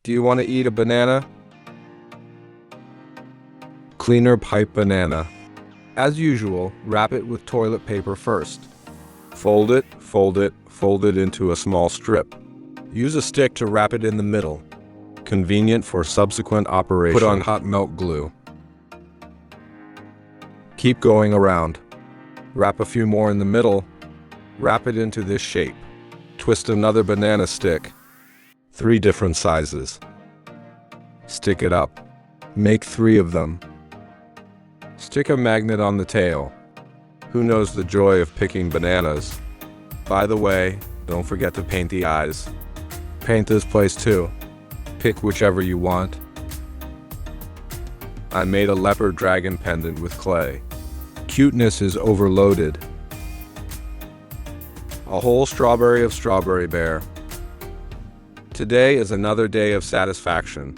Do you want to eat a banana? Cleaner pipe banana. As usual, wrap it with toilet paper first. Fold it, fold it, fold it into a small strip. Use a stick to wrap it in the middle. Convenient for subsequent operation. Put on hot melt glue. Keep going around. Wrap a few more in the middle. Wrap it into this shape. Twist another banana stick. 3 different sizes. Stick it up. Make 3 of them. Stick a magnet on the tail. Who knows the joy of picking bananas? By the way, don't forget to paint the eyes. Paint this place too. Pick whichever you want. I made a leopard dragon pendant with clay. Cuteness is overloaded. A whole strawberry of strawberry bear. Today is another day of satisfaction.